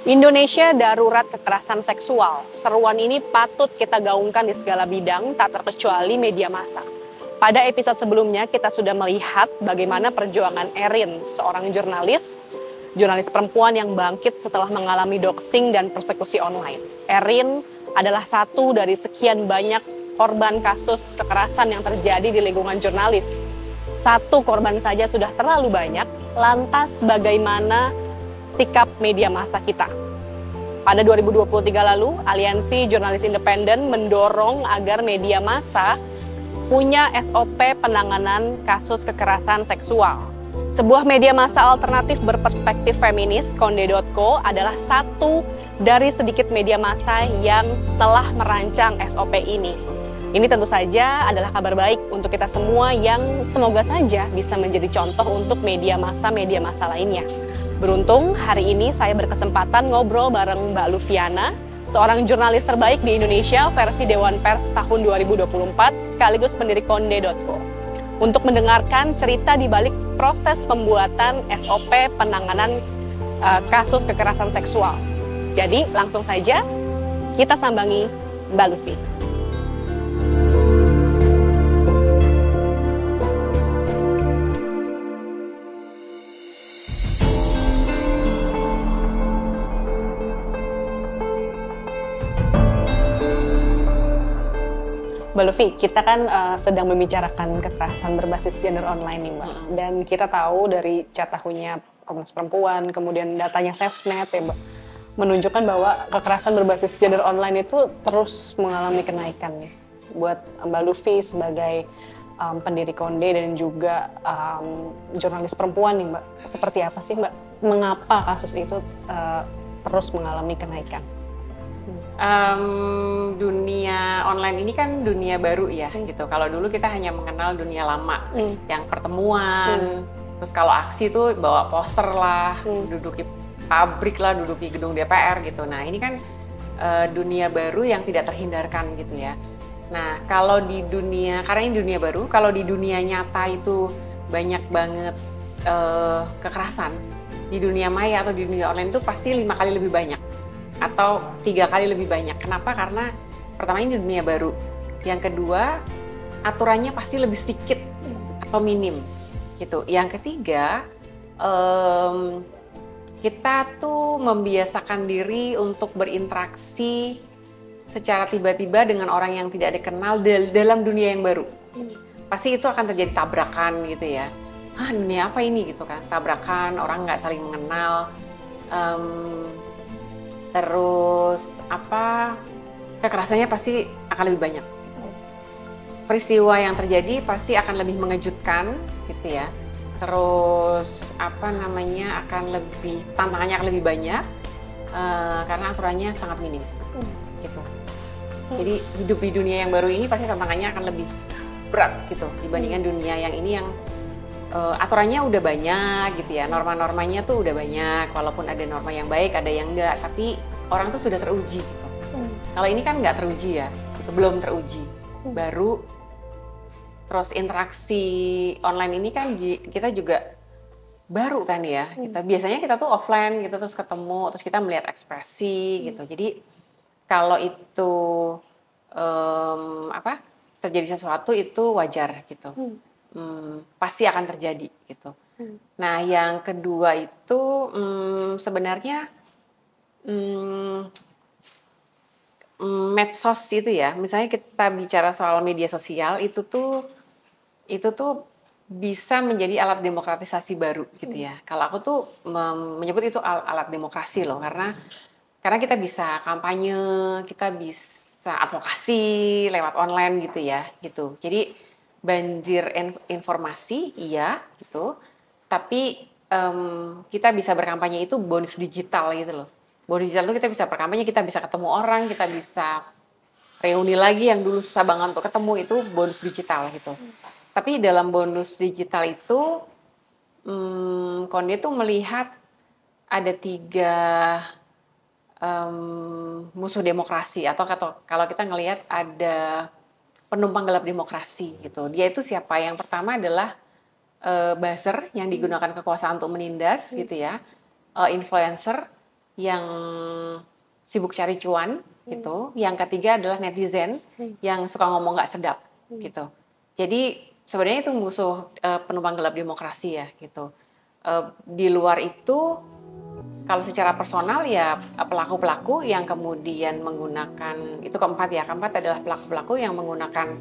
Indonesia darurat kekerasan seksual. Seruan ini patut kita gaungkan di segala bidang, tak terkecuali media massa. Pada episode sebelumnya kita sudah melihat bagaimana perjuangan Erin, seorang jurnalis perempuan yang bangkit setelah mengalami doxing dan persekusi online. Erin adalah satu dari sekian banyak korban kasus kekerasan yang terjadi di lingkungan jurnalis. Satu korban saja sudah terlalu banyak, lantas bagaimana sikap media massa kita? Pada 2023 lalu, Aliansi Jurnalis Independen mendorong agar media massa punya SOP penanganan kasus kekerasan seksual. Sebuah media massa alternatif berperspektif feminis, Konde.co, adalah satu dari sedikit media massa yang telah merancang SOP ini. Ini tentu saja adalah kabar baik untuk kita semua yang semoga saja bisa menjadi contoh untuk media massa lainnya. Beruntung hari ini saya berkesempatan ngobrol bareng Mbak Lufiana, seorang jurnalis terbaik di Indonesia versi Dewan Pers tahun 2024 sekaligus pendiri Konde.co, untuk mendengarkan cerita di balik proses pembuatan SOP penanganan kasus kekerasan seksual. Jadi langsung saja kita sambangi Mbak Lufi. Mbak Lufi, kita kan sedang membicarakan kekerasan berbasis gender online nih Mbak. Dan kita tahu dari catahunya Komnas Perempuan, kemudian datanya SafeNet ya Mbak, menunjukkan bahwa kekerasan berbasis gender online itu terus mengalami kenaikan nih. Buat Mbak Lufi sebagai pendiri Konde dan juga jurnalis perempuan nih Mbak, seperti apa sih Mbak? Mengapa kasus itu terus mengalami kenaikan? Dunia online ini kan dunia baru ya gitu. Kalau dulu kita hanya mengenal dunia lama, yang pertemuan, terus kalau aksi tuh bawa poster lah, duduk di pabrik lah, duduk di gedung DPR gitu. Nah ini kan dunia baru yang tidak terhindarkan gitu ya. Nah kalau di dunia, karena ini dunia baru, kalau di dunia nyata itu banyak banget kekerasan, di dunia maya atau di dunia online itu pasti 5 kali lebih banyak atau 3 kali lebih banyak. Kenapa? Karena pertama ini dunia baru. Yang kedua, aturannya pasti lebih sedikit atau minim gitu. Yang ketiga, kita tuh membiasakan diri untuk berinteraksi secara tiba-tiba dengan orang yang tidak dikenal dalam dunia yang baru. Pasti itu akan terjadi tabrakan gitu ya. Dunia apa ini gitu kan? Tabrakan, orang nggak saling mengenal. Terus kekerasannya pasti akan lebih banyak. Peristiwa yang terjadi pasti akan lebih mengejutkan gitu ya. Terus tantangannya akan lebih banyak karena aturannya sangat minim gitu. Jadi hidup di dunia yang baru ini pasti tantangannya akan lebih berat gitu dibandingkan dunia yang ini yang aturannya udah banyak gitu ya, norma-normanya tuh udah banyak, walaupun ada norma yang baik, ada yang enggak, tapi orang tuh sudah teruji gitu. Kalau ini kan nggak teruji ya, itu belum teruji, baru. Terus interaksi online ini kan kita juga baru kan ya, biasanya kita tuh offline gitu, terus ketemu, terus kita melihat ekspresi gitu. Jadi kalau itu terjadi sesuatu itu wajar gitu. Pasti akan terjadi gitu. Nah yang kedua itu sebenarnya medsos itu ya, misalnya kita bicara soal media sosial itu tuh bisa menjadi alat demokratisasi baru gitu ya. Kalau aku tuh menyebut itu alat demokrasi loh, karena kita bisa kampanye, kita bisa advokasi lewat online gitu ya gitu. Jadi banjir informasi, iya gitu, tapi kita bisa berkampanye itu bonus digital gitu loh. Bonus digital itu kita bisa berkampanye, kita bisa ketemu orang, kita bisa reuni lagi yang dulu susah banget untuk ketemu, itu bonus digital gitu. Tapi dalam bonus digital itu, Konde tuh melihat ada 3 musuh demokrasi, atau kalau kita ngelihat ada penumpang gelap demokrasi gitu. Dia itu siapa? Yang pertama adalah buzzer yang digunakan kekuasaan untuk menindas gitu ya, influencer, yang sibuk cari cuan gitu. Yang ketiga adalah netizen yang suka ngomong nggak sedap gitu. Jadi sebenarnya itu musuh penumpang gelap demokrasi ya gitu. Di luar itu kalau secara personal ya pelaku-pelaku yang kemudian menggunakan itu keempat adalah pelaku-pelaku yang menggunakan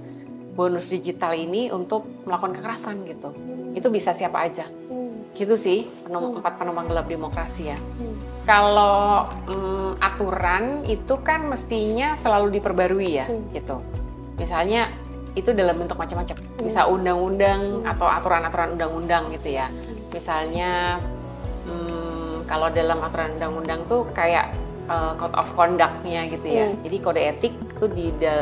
bonus digital ini untuk melakukan kekerasan gitu. Itu bisa siapa aja. Gitu sih empat penumpang gelap demokrasi ya. Kalau aturan itu kan mestinya selalu diperbarui ya gitu. Misalnya itu dalam bentuk macam-macam. Bisa undang-undang atau aturan-aturan undang-undang gitu ya. Misalnya kalau dalam aturan undang-undang tuh kayak code of conduct-nya gitu ya. Jadi kode etik itu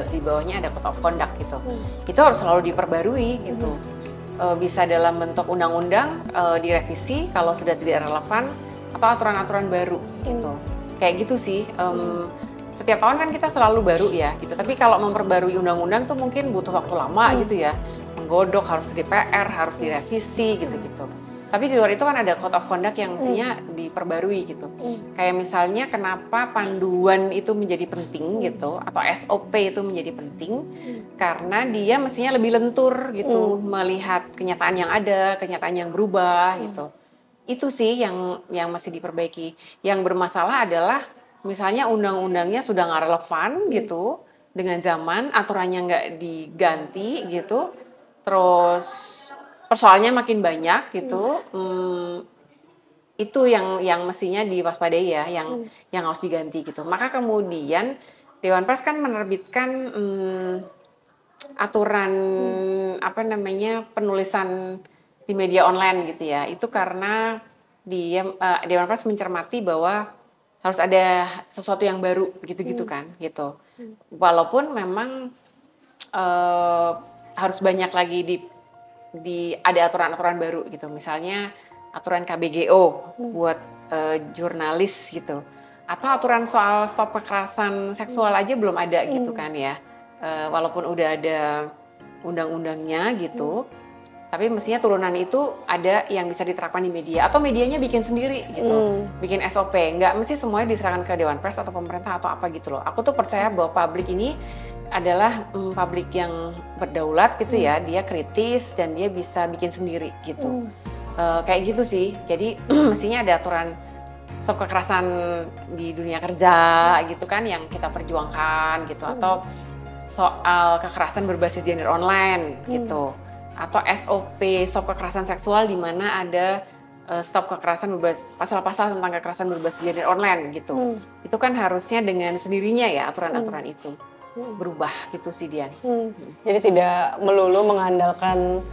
di bawahnya ada code of conduct gitu. Itu harus selalu diperbarui gitu. Bisa dalam bentuk undang-undang direvisi kalau sudah tidak relevan atau aturan-aturan baru gitu. Kayak gitu sih. Setiap tahun kan kita selalu baru ya gitu. Tapi kalau memperbarui undang-undang tuh mungkin butuh waktu lama gitu ya. Menggodok, harus ke DPR, harus direvisi gitu-gitu. Tapi di luar itu kan ada code of conduct yang mestinya diperbarui gitu. Kayak misalnya kenapa panduan itu menjadi penting gitu, atau SOP itu menjadi penting, karena dia mestinya lebih lentur gitu, melihat kenyataan yang ada, kenyataan yang berubah gitu. Itu sih yang mesti diperbaiki. Yang bermasalah adalah misalnya undang-undangnya sudah nggak relevan gitu dengan zaman, aturannya nggak diganti gitu, terus persoalannya makin banyak gitu. Itu yang mestinya diwaspadai ya, yang harus diganti gitu. Maka kemudian Dewan Pers kan menerbitkan aturan penulisan di media online gitu ya. Itu karena Dewan Pers mencermati bahwa harus ada sesuatu yang baru gitu-gitu kan gitu. Walaupun memang harus banyak lagi ada aturan-aturan baru gitu. Misalnya aturan KBGO buat jurnalis gitu. Atau aturan soal stop kekerasan seksual aja belum ada gitu kan ya. Walaupun udah ada undang-undangnya gitu. Tapi mestinya turunan itu ada yang bisa diterapkan di media. Atau medianya bikin sendiri gitu. Bikin SOP. Nggak mesti semuanya diserahkan ke Dewan Pers atau pemerintah atau apa gitu loh. Aku tuh percaya bahwa publik ini adalah publik yang berdaulat gitu ya. Dia kritis dan dia bisa bikin sendiri gitu. Kayak gitu sih. Jadi mestinya ada aturan stop kekerasan di dunia kerja gitu kan yang kita perjuangkan gitu. Atau soal kekerasan berbasis gender online gitu. Atau SOP stop kekerasan seksual di mana ada stop kekerasan berbasis pasal-pasal tentang kekerasan berbasis gender online gitu. Itu kan harusnya dengan sendirinya ya aturan-aturan itu berubah gitu sih Dian. Jadi tidak melulu mengandalkan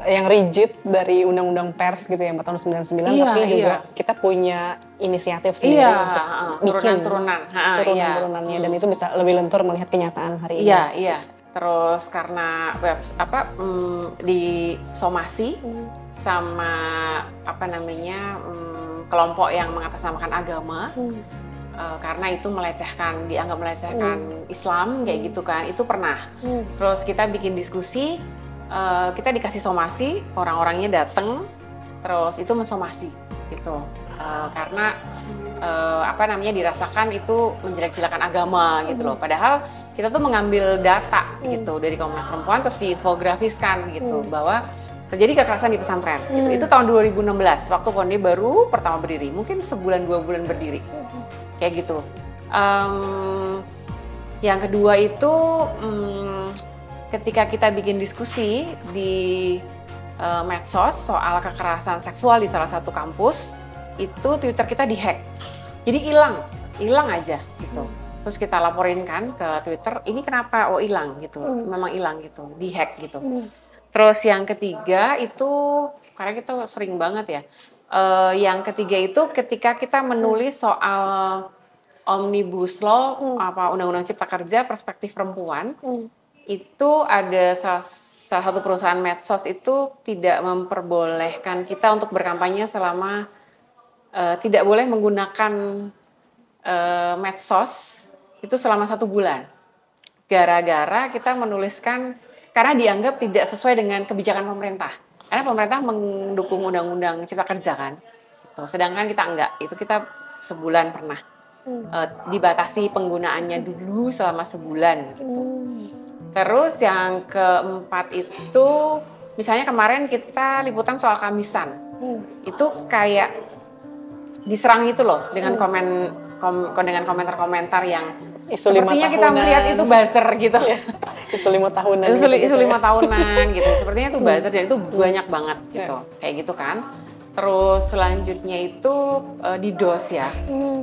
yang rigid dari Undang-Undang Pers gitu ya 4 tahun 99, tapi juga kita punya inisiatif sendiri untuk bikin turunan-turunannya dan itu bisa lebih lentur melihat kenyataan hari ini. Iya. Terus karena di somasi sama kelompok yang mengatasnamakan agama, karena itu dianggap melecehkan Islam kayak gitu kan, itu pernah. Terus kita bikin diskusi, kita dikasih somasi, orang-orangnya datang, terus itu mensomasi gitu. Karena dirasakan itu menjelek-jelekan agama gitu loh. Padahal kita tuh mengambil data gitu dari Komnas Perempuan terus diinfografiskan gitu bahwa terjadi kekerasan di pesantren gitu. Itu tahun 2016 waktu Konde baru pertama berdiri, mungkin sebulan 2 bulan berdiri kayak gitu. Yang kedua itu ketika kita bikin diskusi di medsos soal kekerasan seksual di salah satu kampus, itu Twitter kita dihack. Jadi hilang aja gitu. Terus kita laporin kan ke Twitter, ini kenapa? Oh hilang gitu, memang hilang gitu, dihack gitu. Terus yang ketiga itu, karena kita sering banget ya, yang ketiga itu ketika kita menulis soal Omnibus Law, Undang-Undang Cipta Kerja perspektif perempuan, itu ada salah satu perusahaan medsos itu tidak memperbolehkan kita untuk berkampanye selama tidak boleh menggunakan medsos itu selama 1 bulan. Gara-gara kita menuliskan karena dianggap tidak sesuai dengan kebijakan pemerintah. Karena pemerintah mendukung Undang-Undang Cipta Kerja kan. Sedangkan kita enggak. Itu kita sebulan pernah. Dibatasi penggunaannya dulu selama sebulan gitu. Terus yang keempat itu, misalnya kemarin kita liputan soal Kamisan, itu kayak diserang itu loh dengan dengan komentar-komentar yang Isu sepertinya kita melihat itu buzzer gitu. Isu 5 tahunan. Isu 5 tahunan gitu. Sepertinya itu buzzer dan itu banyak banget gitu. Kayak gitu kan. Terus selanjutnya itu DDoS ya.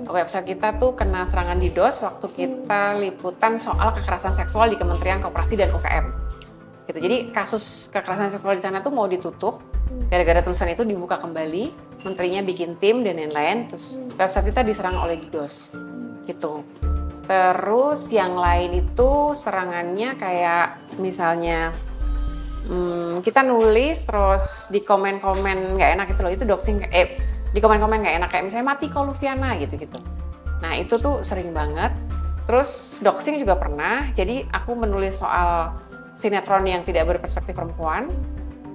Website kita tuh kena serangan DDoS waktu kita liputan soal kekerasan seksual di Kementerian Koperasi dan UKM. Gitu. Jadi kasus kekerasan seksual di sana tuh mau ditutup gara-gara tulisan itu dibuka kembali, menterinya bikin tim dan lain-lain, terus website kita diserang oleh DDoS. Gitu. Terus yang lain itu serangannya kayak misalnya kita nulis terus di komen-komen nggak enak gitu loh, itu doxing, di komen-komen nggak enak kayak misalnya mati kau Lufiana gitu-gitu. Nah itu tuh sering banget. Terus doxing juga pernah, jadi aku menulis soal sinetron yang tidak berperspektif perempuan.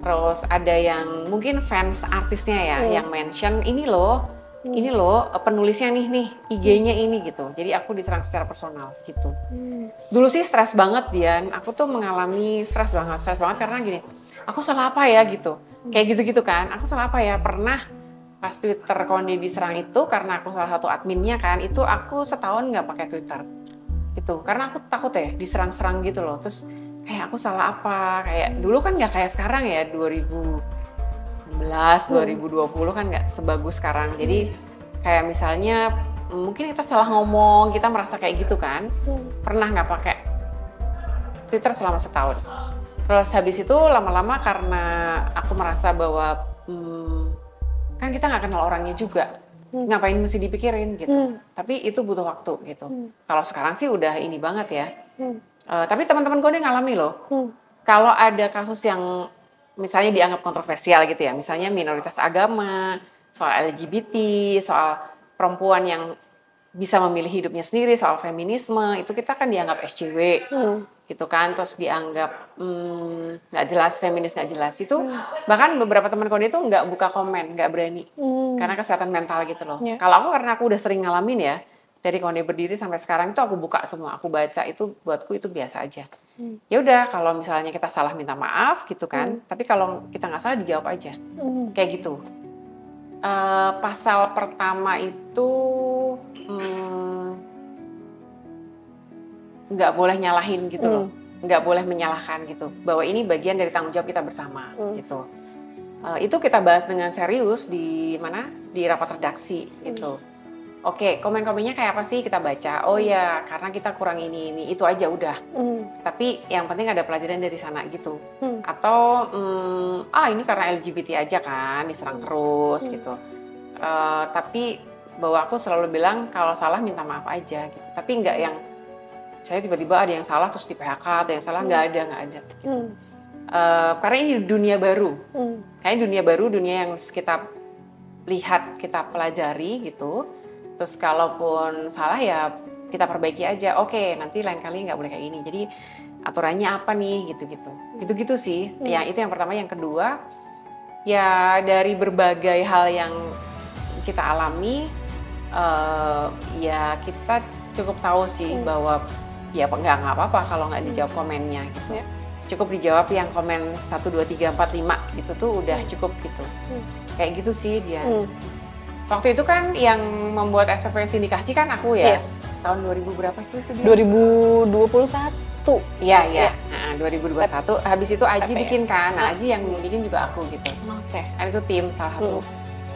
Terus ada yang mungkin fans artisnya ya yang mention ini loh penulisnya nih IG-nya ini gitu. Jadi aku diserang secara personal gitu. Dulu sih stres banget Dian. Aku tuh mengalami stres banget karena gini. Aku salah apa ya gitu. Kayak gitu-gitu kan. Aku salah apa ya? Pernah pas Twitter Konde diserang itu karena aku salah satu adminnya kan. Itu aku setahun nggak pakai Twitter. Gitu. Karena aku takut ya diserang-serang gitu loh. Terus kayak aku salah apa? Kayak dulu kan nggak kayak sekarang ya 2020 kan nggak sebagus sekarang. Jadi kayak misalnya mungkin kita salah ngomong, kita merasa kayak gitu kan. Pernah nggak pakai Twitter selama setahun. Terus habis itu lama-lama karena aku merasa bahwa kan kita nggak kenal orangnya juga. Ngapain mesti dipikirin gitu. Tapi itu butuh waktu gitu. Kalau sekarang sih udah ini banget ya. Tapi teman-teman gue ngalami loh. Kalau ada kasus yang misalnya dianggap kontroversial gitu ya, misalnya minoritas agama, soal LGBT, soal perempuan yang bisa memilih hidupnya sendiri, soal feminisme, itu kita kan dianggap SJW, gitu kan, terus dianggap nggak jelas, feminis nggak jelas. Itu bahkan beberapa teman Konde itu nggak buka komen, nggak berani, karena kesehatan mental gitu loh. Kalau aku karena aku udah sering ngalamin ya, dari Konde berdiri sampai sekarang itu aku buka semua, aku baca, itu buatku itu biasa aja. Ya udah kalau misalnya kita salah minta maaf gitu kan, tapi kalau kita nggak salah dijawab aja, kayak gitu. Pasal pertama itu nggak boleh nyalahin gitu loh, nggak boleh menyalahkan gitu, bahwa ini bagian dari tanggung jawab kita bersama gitu. Itu kita bahas dengan serius di mana, di rapat redaksi gitu. Oke, komen-komennya kayak apa sih kita baca? Oh ya, karena kita kurang ini, itu aja udah. Tapi yang penting ada pelajaran dari sana gitu. Atau, ini karena LGBT aja kan, diserang terus gitu. Tapi bahwa aku selalu bilang kalau salah minta maaf aja gitu. Tapi nggak yang, saya tiba-tiba ada yang salah terus di PHK, ada yang salah, nggak ada. Gitu. Karena ini dunia baru. Kayaknya dunia baru, dunia yang kita lihat, kita pelajari gitu. Terus kalaupun salah ya kita perbaiki aja. Oke, nanti lain kali nggak boleh kayak gini. Jadi aturannya apa nih gitu-gitu. Gitu-gitu sih. Yang itu yang pertama. Yang kedua, ya dari berbagai hal yang kita alami, ya kita cukup tahu sih bahwa ya nggak apa-apa kalau nggak dijawab komennya gitu. Cukup dijawab yang komen 1, 2, 3, 4, 5 gitu tuh udah cukup gitu. Kayak gitu sih dia. Waktu itu kan yang membuat SFP sindikasi kan aku ya. Tahun 2000 berapa sih itu dia? 2021. Iya. Nah, 2021. Habis itu Aji bikin kan. Nah, Aji yang bikin juga aku gitu. Kan itu tim salah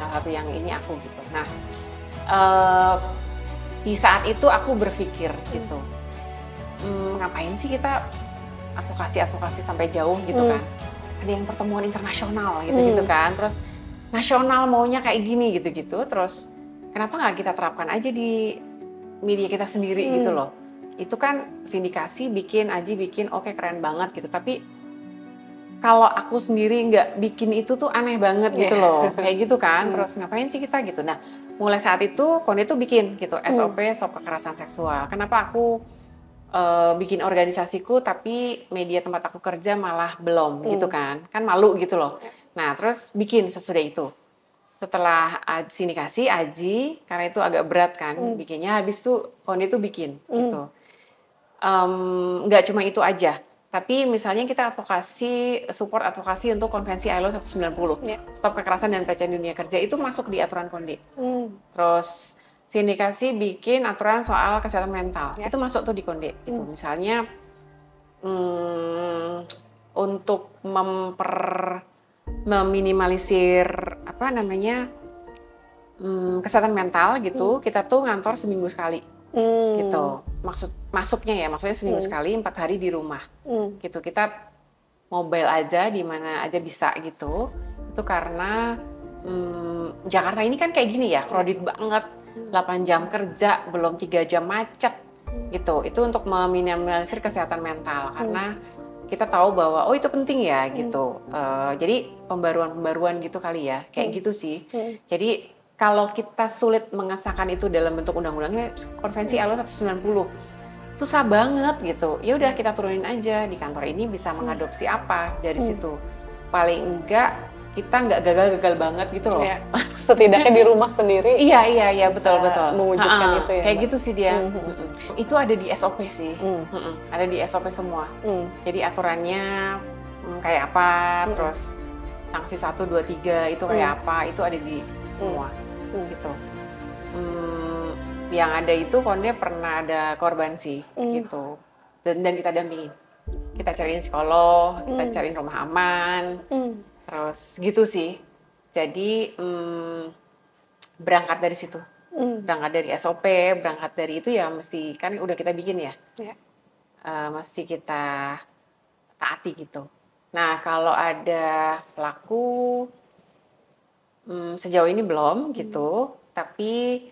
satu yang ini aku gitu. Nah, di saat itu aku berpikir gitu. Ngapain sih kita advokasi sampai jauh gitu kan. Ada yang pertemuan internasional gitu kan. Terus nasional maunya kayak gini gitu-gitu, terus kenapa nggak kita terapkan aja di media kita sendiri gitu loh. Itu kan sindikasi Aji bikin oke, keren banget gitu, tapi kalau aku sendiri nggak bikin itu tuh aneh banget gitu loh, kayak gitu kan. Terus ngapain sih kita gitu. Nah mulai saat itu Konde tuh bikin gitu SOP soal kekerasan seksual. Kenapa aku bikin organisasiku tapi media tempat aku kerja malah belum gitu kan malu gitu loh. Nah terus bikin sesudah itu setelah sindikasi, aji, karena itu agak berat kan bikinnya, habis itu Konde tuh bikin gitu. Nggak cuma itu aja, tapi misalnya kita support advokasi untuk konvensi ILO 190, stop kekerasan dan pelecehan dunia kerja, itu masuk di aturan Konde. Terus sindikasi bikin aturan soal kesehatan mental, itu masuk tuh di Konde gitu. Misalnya untuk meminimalisir kesehatan mental gitu, kita tuh ngantor seminggu sekali gitu. Maksudnya seminggu sekali 4 hari di rumah gitu. Kita mobile aja di mana aja bisa gitu. Itu karena Jakarta ini kan kayak gini ya, crowded banget, 8 jam kerja, belum 3 jam macet gitu. Itu untuk meminimalisir kesehatan mental karena kita tahu bahwa itu penting ya gitu. Jadi pembaruan gitu kali ya, kayak gitu sih. Jadi kalau kita sulit mengesahkan itu dalam bentuk undang-undangnya, konvensi ILO 190 susah banget gitu. Ya udah kita turunin aja, di kantor ini bisa mengadopsi apa dari situ. Paling enggak kita nggak gagal-gagal banget gitu loh. Ya, setidaknya di rumah sendiri. Iya betul. Mewujudkan itu ya. Kayak gitu sih dia. Itu ada di SOP sih. Ada di SOP semua. Jadi aturannya kayak apa, terus sanksi 1, 2, 3 itu kayak apa, itu ada di semua gitu. Yang ada itu Konde pernah ada korban sih gitu. Dan kita dampingin. Kita cariin psikolog, kita cariin rumah aman. Terus gitu sih. Jadi berangkat dari situ. Berangkat dari SOP, berangkat dari itu ya mesti kan udah kita bikin ya. Mesti kita taati gitu. Nah, kalau ada pelaku sejauh ini belum gitu, tapi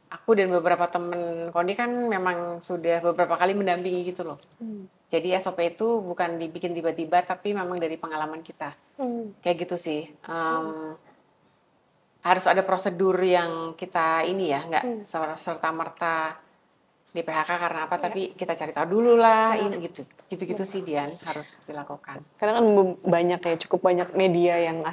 aku dan beberapa temen Konde kan memang sudah beberapa kali mendampingi gitu loh. Jadi SOP itu bukan dibikin tiba-tiba, tapi memang dari pengalaman kita. Kayak gitu sih. Harus ada prosedur yang kita ini ya, nggak serta-merta di PHK karena apa, tapi kita cari tahu dulu lah, ini gitu sih Dian, harus dilakukan. Karena kan banyak ya, cukup banyak media yang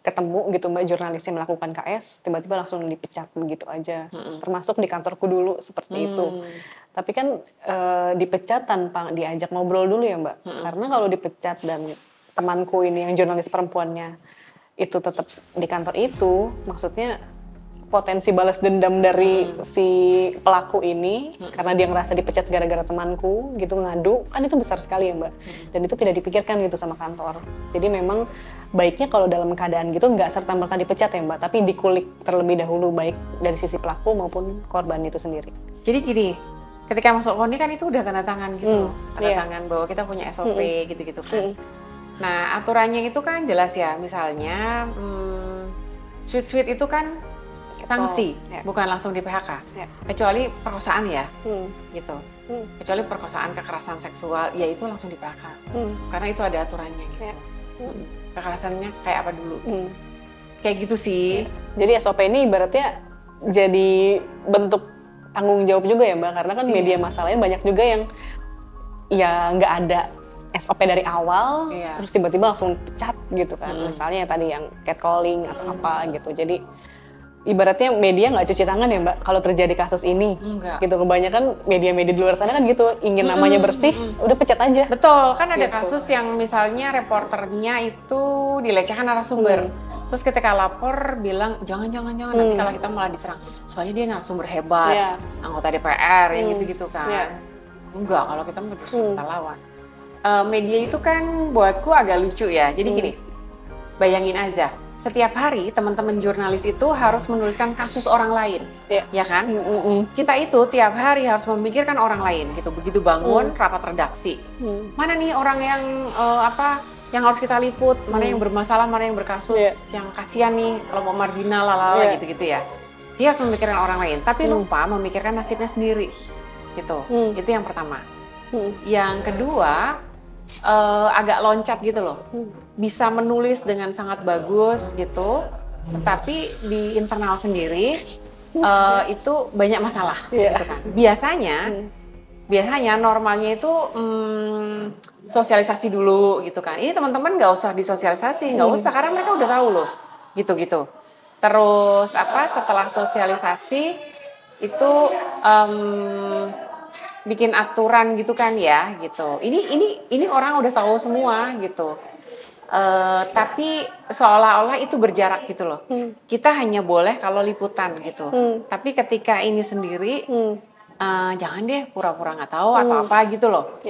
ketemu gitu Mbak, jurnalis yang melakukan KS, tiba-tiba langsung dipecat begitu aja. Termasuk di kantorku dulu seperti itu. Tapi kan dipecat tanpa diajak ngobrol dulu ya Mbak. Karena kalau dipecat dan temanku ini yang jurnalis perempuannya itu tetap di kantor itu, maksudnya potensi balas dendam dari si pelaku ini karena dia ngerasa dipecat gara-gara temanku gitu, ngadu, kan itu besar sekali ya Mbak. Dan itu tidak dipikirkan gitu sama kantor. Jadi memang baiknya kalau dalam keadaan gitu nggak serta-merta dipecat ya Mbak, tapi dikulik terlebih dahulu baik dari sisi pelaku maupun korban itu sendiri. Jadi gini, ketika masuk Konde kan itu udah tanda tangan gitu, tanda tangan bahwa kita punya SOP gitu-gitu kan. Nah aturannya itu kan jelas ya, misalnya sweet itu kan sanksi, bukan langsung di PHK, kecuali perkosaan ya, gitu. Kecuali perkosaan, kekerasan seksual, ya itu langsung di PHK, karena itu ada aturannya gitu. Kekerasannya kayak apa dulu, kayak gitu sih. Jadi SOP ini ibaratnya jadi bentuk tanggung jawab juga ya Mbak, karena kan media massa lain banyak juga yang ya nggak ada SOP dari awal, terus tiba-tiba langsung pecat gitu kan. Misalnya tadi yang catcalling atau apa gitu. Jadi ibaratnya media nggak cuci tangan ya Mbak kalau terjadi kasus ini. Gitu. Kebanyakan media-media di luar sana kan gitu, ingin namanya bersih, udah pecat aja. Betul, kan ada kasus yang misalnya reporternya itu dilecehkan narasumber. Terus ketika lapor bilang jangan nanti kalau kita malah diserang. Soalnya dia narasumber hebat, anggota DPR yang gitu-gitu kan. Enggak, kalau kita kita lawan. Media itu kan buatku agak lucu ya. Jadi gini, bayangin aja, setiap hari teman-teman jurnalis itu harus menuliskan kasus orang lain, ya kan? Kita itu tiap hari harus memikirkan orang lain gitu. Begitu bangun rapat redaksi, mana nih orang yang yang harus kita liput, mana yang bermasalah, mana yang berkasus, yang kasihan nih kelompok marginal, gitu-gitu ya. Dia harus memikirkan orang lain, tapi lupa memikirkan nasibnya sendiri, gitu. Itu yang pertama. Yang kedua, agak loncat gitu loh. Bisa menulis dengan sangat bagus gitu, tapi di internal sendiri itu banyak masalah gitu kan. Biasanya normalnya itu sosialisasi dulu gitu kan. Ini teman-teman nggak usah disosialisasi, nggak usah karena mereka udah tahu loh gitu-gitu. Terus setelah sosialisasi itu bikin aturan gitu kan ya gitu. Ini orang udah tahu semua gitu. Tapi seolah-olah itu berjarak gitu loh. Kita hanya boleh kalau liputan gitu. Tapi ketika ini sendiri, jangan deh pura-pura nggak tahu atau apa gitu loh.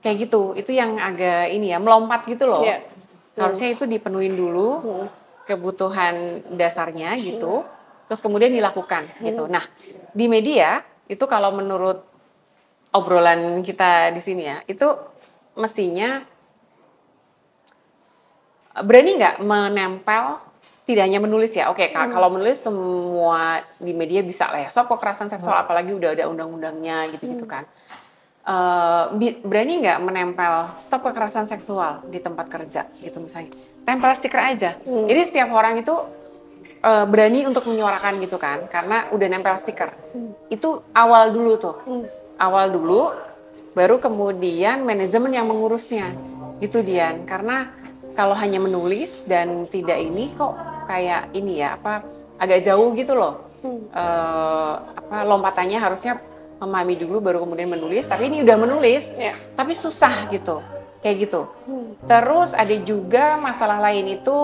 Kayak gitu. Itu yang agak ini ya melompat gitu loh. Harusnya itu dipenuhin dulu kebutuhan dasarnya gitu. Terus kemudian dilakukan gitu. Nah di media itu kalau menurut obrolan kita di sini ya, itu mestinya berani nggak menempel, tidak hanya menulis ya. Oke, kalau menulis semua di media bisa lah ya. Stop kekerasan seksual, apalagi udah ada undang-undangnya gitu-gitu kan. Berani nggak menempel stop kekerasan seksual di tempat kerja gitu misalnya. Tempel stiker aja. Jadi setiap orang itu berani untuk menyuarakan gitu kan, karena udah nempel stiker. Itu awal dulu tuh. Awal dulu, baru kemudian manajemen yang mengurusnya. Gitu Dian, karena kalau hanya menulis dan tidak ini kok kayak ini ya agak jauh gitu loh. Lompatannya harusnya memahami dulu baru kemudian menulis, tapi ini udah menulis, tapi susah gitu, kayak gitu. Terus ada juga masalah lain itu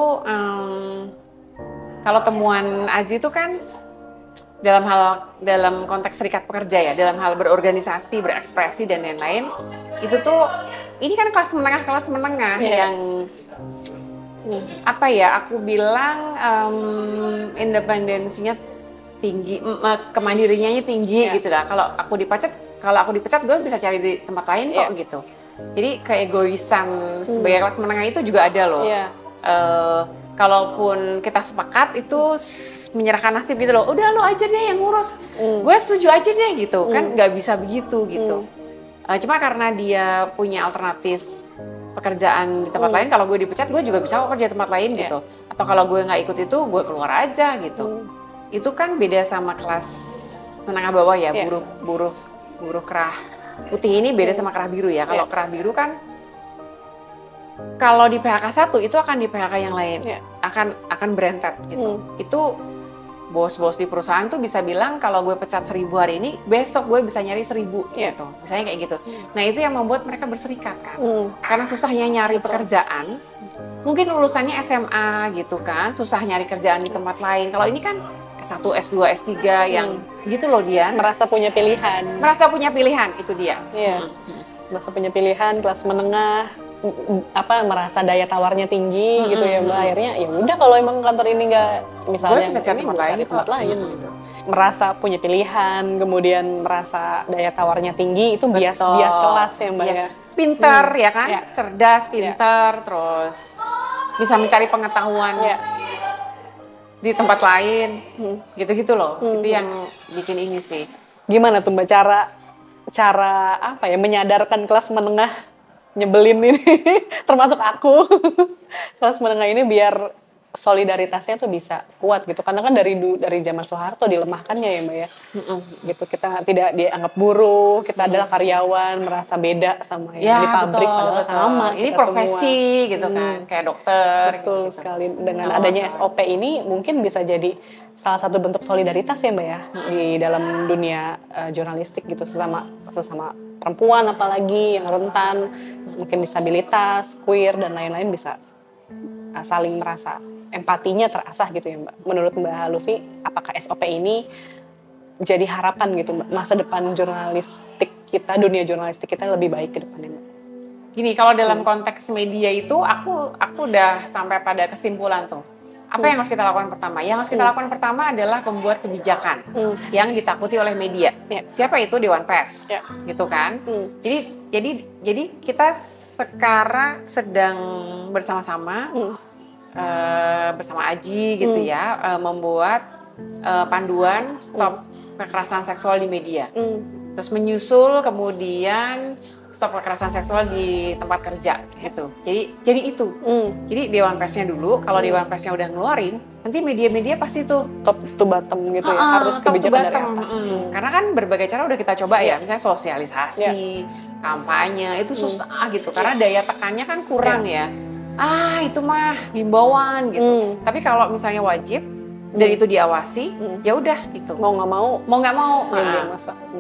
kalau temuan Aji itu kan dalam konteks serikat pekerja ya, dalam hal berorganisasi, berekspresi dan lain-lain, itu tuh ini kan kelas menengah yang aku bilang independensinya tinggi, kemandiriannya tinggi gitu lah. Kalau aku dipecat gue bisa cari di tempat lain kok gitu. Jadi keegoisan sebagai kelas menengah itu juga ada loh. Kalaupun kita sepakat itu menyerahkan nasib gitu loh. Udah lo aja deh yang ngurus. Gue setuju aja deh gitu. Kan nggak bisa begitu gitu. Cuma karena dia punya alternatif pekerjaan di tempat lain, kalau gue dipecat gue juga bisa kerja di tempat lain gitu. Atau kalau gue nggak ikut itu gue keluar aja gitu. Itu kan beda sama kelas menengah bawah ya. Buruh kerah putih ini beda sama kerah biru ya. Kalau kerah biru kan kalau di PHK 1 itu akan di PHK yang lain, akan berentet gitu. Itu bos-bos di perusahaan tuh bisa bilang kalau gue pecat 1000 hari ini, besok gue bisa nyari 1000 gitu. Misalnya kayak gitu. Nah itu yang membuat mereka berserikat kan. Karena susahnya nyari pekerjaan, mungkin lulusannya SMA gitu kan, susah nyari kerjaan di tempat lain. Kalau ini kan S1, S2, S3 yang gitu loh dia. Merasa punya pilihan. Itu dia. Merasa punya pilihan, kelas menengah. Merasa daya tawarnya tinggi gitu ya Mbak, akhirnya ya udah kalau emang kantor ini nggak misalnya bisa cari tempat lain gitu. Merasa punya pilihan, kemudian merasa daya tawarnya tinggi, itu bias kelas ya Mbak ya. Pintar ya kan, cerdas, pintar, terus bisa mencari pengetahuan di tempat lain, gitu-gitu loh. Itu yang bikin ini sih. Gimana tuh Mbak cara menyadarkan kelas menengah nyebelin ini, termasuk aku, kelas menengah ini biar solidaritasnya tuh bisa kuat gitu. Karena kan dari zaman Soeharto dilemahkannya ya Mbak ya. Gitu, kita tidak dianggap buruh, kita adalah karyawan, merasa beda sama yang di pabrik, padahal sama. Ini profesi semua. Gitu kan, kayak dokter. Betul gitu. Sekali. Dengan adanya SOP ini mungkin bisa jadi salah satu bentuk solidaritas ya Mbak ya, di dalam dunia jurnalistik gitu, sesama perempuan apalagi yang rentan, mungkin disabilitas, queer dan lain-lain bisa saling merasa empatinya terasah gitu ya Mbak. Menurut Mbak Lufi, apakah SOP ini jadi harapan gitu Mbak, masa depan jurnalistik kita, dunia jurnalistik kita lebih baik ke depannya Mbak? Gini, kalau dalam konteks media itu aku udah sampai pada kesimpulan tuh. Apa yang harus kita lakukan pertama? Yang harus kita lakukan pertama adalah membuat kebijakan yang ditakuti oleh media. Siapa itu? Dewan Pers, gitu kan? Jadi kita sekarang sedang bersama-sama bersama Aji gitu ya, membuat panduan stop kekerasan seksual di media. Terus menyusul kemudian stop kekerasan seksual di tempat kerja gitu. Jadi itu. Jadi Dewan Persnya dulu, kalau Dewan Persnya udah ngeluarin, nanti media-media pasti tuh top to bottom gitu ya, harus kebijakan dari atas. Karena kan berbagai cara udah kita coba ya, misalnya sosialisasi, kampanye, itu susah gitu. Karena daya tekannya kan kurang ya. itu mah himbauan gitu. Tapi kalau misalnya wajib dan itu diawasi, ya udah gitu. Mau nggak mau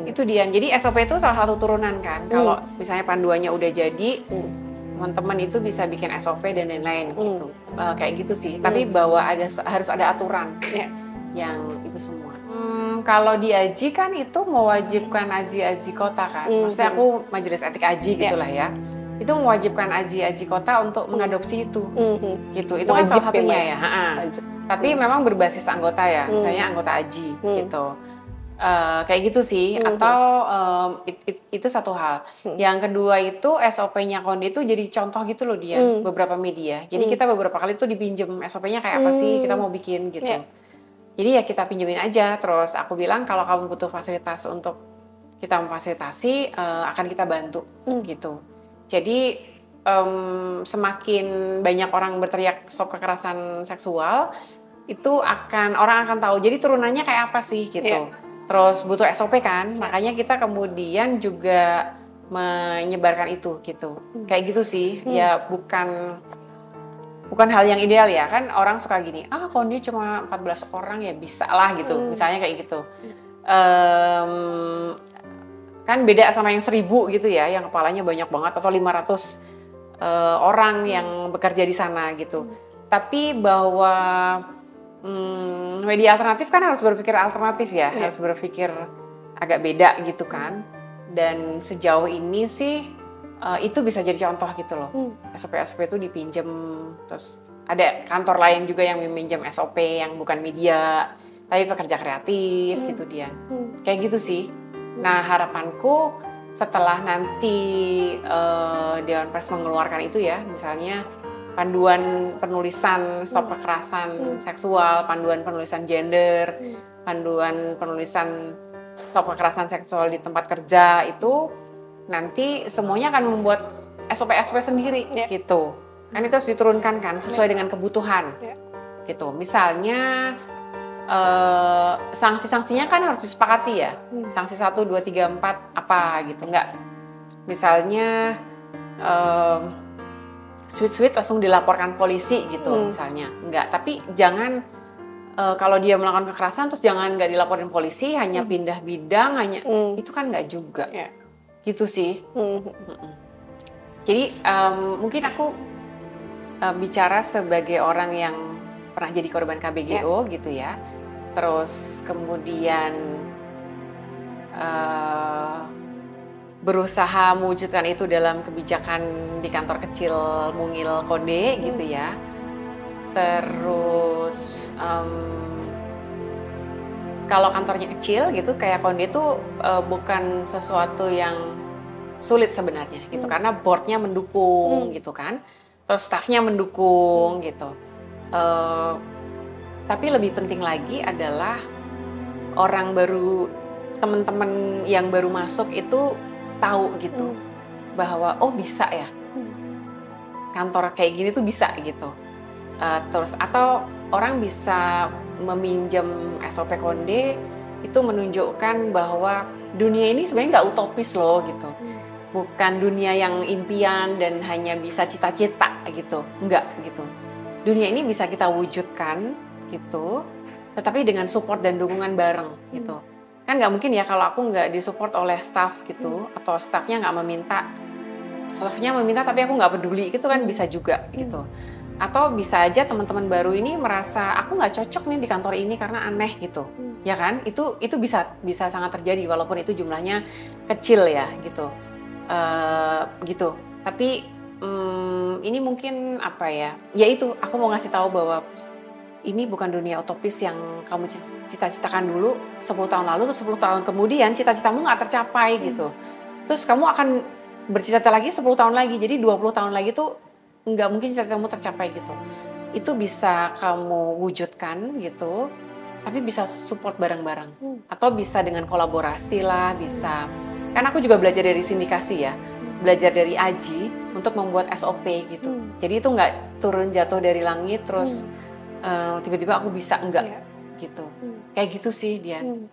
itu dia. Jadi SOP itu salah satu turunan kan. Kalau misalnya panduannya udah jadi, teman-teman itu bisa bikin SOP dan lain-lain gitu. Kayak gitu sih. Tapi bahwa harus ada aturan yang itu semua. Kalau di AJI kan itu mewajibkan AJI kota kan. Maksudnya aku Majelis Etik AJI gitulah ya. Itu mewajibkan AJI kota untuk mengadopsi itu. Gitu. Itu kan salah satunya ya. Tapi memang berbasis anggota ya. Misalnya anggota AJI gitu. Kayak gitu sih. Atau itu satu hal. Yang kedua itu SOP-nya Konde itu jadi contoh gitu loh dia. Beberapa media. Jadi kita beberapa kali tuh dipinjem SOP-nya kayak apa sih kita mau bikin gitu. Jadi ya kita pinjemin aja, terus aku bilang kalau kamu butuh fasilitas untuk kita memfasilitasi, akan kita bantu gitu. Jadi semakin banyak orang berteriak stop kekerasan seksual, itu orang akan tahu. Jadi turunannya kayak apa sih gitu. Terus butuh SOP kan, makanya kita kemudian juga menyebarkan itu gitu. Kayak gitu sih, ya bukan hal yang ideal ya, kan orang suka gini, Konde cuma 14 orang ya bisa lah gitu, misalnya kayak gitu. Kan beda sama yang 1000 gitu ya, yang kepalanya banyak banget, atau 500 orang yang bekerja di sana gitu. Tapi bahwa media alternatif kan harus berpikir alternatif ya, harus berpikir agak beda gitu kan. Dan sejauh ini sih itu bisa jadi contoh gitu loh. SOP itu dipinjam, terus ada kantor lain juga yang meminjam SOP yang bukan media, tapi pekerja kreatif gitu dia. Kayak gitu sih. Nah harapanku setelah nanti Dewan Pers mengeluarkan itu ya, misalnya panduan penulisan stop kekerasan seksual, panduan penulisan gender, panduan penulisan stop kekerasan seksual di tempat kerja itu, nanti semuanya akan membuat SOP sendiri gitu. Kan itu harus diturunkan kan sesuai dengan kebutuhan gitu. Misalnya sanksi-sanksinya kan harus disepakati ya. Sanksi 1, 2, 3, 4 apa gitu. Enggak misalnya sweet langsung dilaporkan polisi gitu misalnya. Enggak, tapi jangan kalau dia melakukan kekerasan terus jangan nggak dilaporin polisi, hanya pindah bidang, itu kan nggak juga. Gitu sih. Jadi mungkin aku bicara sebagai orang yang pernah jadi korban KBGO gitu ya. Terus kemudian berusaha mewujudkan itu dalam kebijakan di kantor kecil Mungil Konde gitu ya. Terus kalau kantornya kecil gitu kayak Konde itu bukan sesuatu yang sulit sebenarnya gitu, karena boardnya mendukung gitu kan, terus staffnya mendukung gitu. Tapi lebih penting lagi adalah orang baru, teman-teman yang baru masuk itu tahu gitu bahwa bisa ya kantor kayak gini tuh bisa gitu. Terus atau orang bisa meminjam SOP Konde itu menunjukkan bahwa dunia ini sebenarnya nggak utopis loh gitu. Bukan dunia yang impian dan hanya bisa cita-cita gitu, enggak gitu. Dunia ini bisa kita wujudkan gitu, tetapi dengan support dan dukungan bareng gitu. Kan nggak mungkin ya kalau aku nggak disupport oleh staff gitu, atau staffnya nggak meminta, staffnya meminta tapi aku nggak peduli, itu kan bisa juga gitu. Atau bisa aja teman-teman baru ini merasa aku nggak cocok nih di kantor ini karena aneh gitu, ya kan? Itu bisa sangat terjadi walaupun itu jumlahnya kecil ya gitu. Gitu. Tapi ini mungkin apa ya? Ya itu aku mau ngasih tahu bahwa ini bukan dunia utopis yang kamu cita-citakan dulu 10 tahun lalu, terus 10 tahun kemudian cita-citamu nggak tercapai gitu. Terus kamu akan bercita-cita lagi 10 tahun lagi, jadi 20 tahun lagi tuh nggak mungkin cita-citamu tercapai gitu. Itu bisa kamu wujudkan gitu, tapi bisa support bareng-bareng. Atau bisa dengan kolaborasi lah, bisa. Kan aku juga belajar dari sindikasi ya, belajar dari AJI untuk membuat SOP gitu. Jadi itu nggak turun jatuh dari langit terus tiba-tiba aku bisa, enggak gitu. Kayak gitu sih Dian.